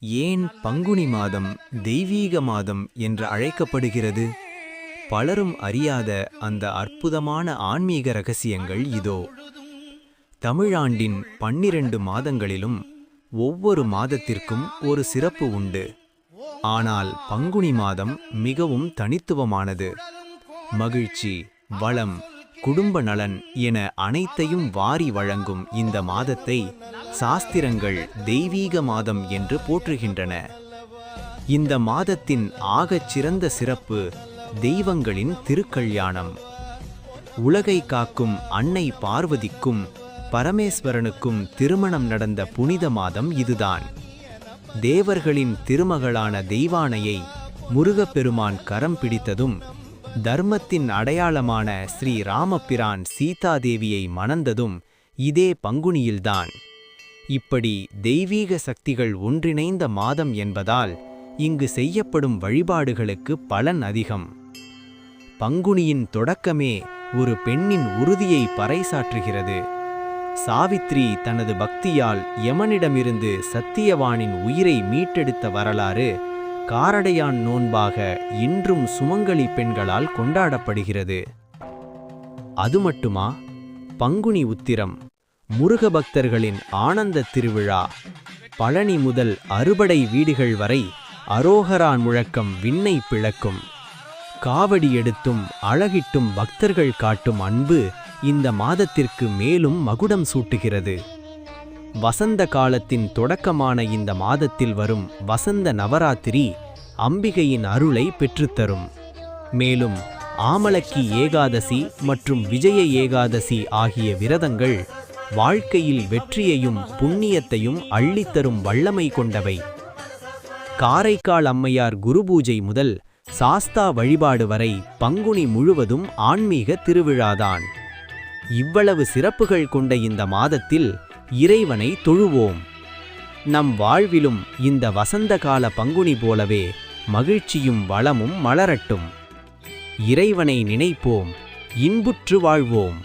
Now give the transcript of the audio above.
ஏன் பங்குனி மாதம் தெய்வீக மாதம் என்று அழைக்கப்படுகிறது? பலரும் அறியாத அந்த அற்புதமான ஆன்மீக இரகசியங்கள் இதோ. தமிழாண்டின் 12 மாதங்களிலும் ஒவ்வொரு மாதத்திற்கும் ஒரு சிறப்பு உண்டு. ஆனால் பங்குனி மாதம் மிகவும் தனித்துவமானது. மகிழ்ச்சி, வளம், குடும்ப நலன் என அனைத்தையும் வாரி வழங்கும் இந்த மாதத்தை சாஸ்திரங்கள் தெய்வீக மாதம் என்று போற்றுகின்றன. இந்த மாதத்தின் ஆகச் சிறந்த சிறப்பு தெய்வங்களின் திருக்கல்யாணம். உலகை காக்கும் அன்னை பார்வதிக்கும் பரமேஸ்வரனுக்கும் திருமணம் நடந்த புனித மாதம் இதுதான். தேவர்களின் திருமகளான தெய்வானையை முருகப்பெருமான் கரம் பிடித்ததும், தர்மத்தின் அடையாளமான ஸ்ரீ ராமபிரான் சீதாதேவியை மணந்ததும் இதே பங்குனியில்தான். இப்படி தெய்வீக சக்திகள் ஒன்றிணைந்த மாதம் என்பதால் இங்கு செய்யப்படும் வழிபாடுகளுக்கு பலன் அதிகம். பங்குனியின் தொடக்கமே ஒரு பெண்ணின் உறுதியை பறைசாற்றுகிறது. சாவித்ரி தனது பக்தியால் யமனிடமிருந்து சத்தியவானின் உயிரை மீட்டெடுத்த வரலாறு காரடையான் நோன்பாக இன்றும் சுமங்கலி பெண்களால் கொண்டாடப்படுகிறது. அது மட்டுமா, பங்குனி உத்திரம் முருக பக்தர்களின் ஆனந்த திருவிழா. பழனி முதல் அறுபடை வீடுகள் வரை அரோகரா முழக்கம் விண்ணை பிளக்கும். காவடி எடுத்தும் அழகிட்டும் பக்தர்கள் காட்டும் அன்பு இந்த மாதத்திற்கு மேலும் மகுடம் சூட்டுகிறது. வசந்த காலத்தின் தொடக்கமான இந்த மாதத்தில் வரும் வசந்த நவராத்திரி அம்பிகையின் அருளை பெற்றுத்தரும். மேலும் ஆமலக்கி ஏகாதசி மற்றும் விஜய ஏகாதசி ஆகிய விரதங்கள் வாழ்க்கையில் வெற்றியையும் புண்ணியத்தையும் அள்ளித்தரும் வல்லமை கொண்டவை. காரைக்கால் அம்மையார் குருபூஜை முதல் சாஸ்தா வழிபாடு வரை பங்குனி முழுவதும் ஆன்மீக திருவிழாதான். இவ்வளவு சிறப்புகள் கொண்ட இந்த மாதத்தில் இறைவனை தொழுவோம். நம் வாழ்விலும் இந்த வசந்த கால பங்குனி போலவே மகிழ்ச்சியும் வளமும் மலரட்டும். இறைவனை நினைப்போம், இன்புற்று வாழ்வோம்.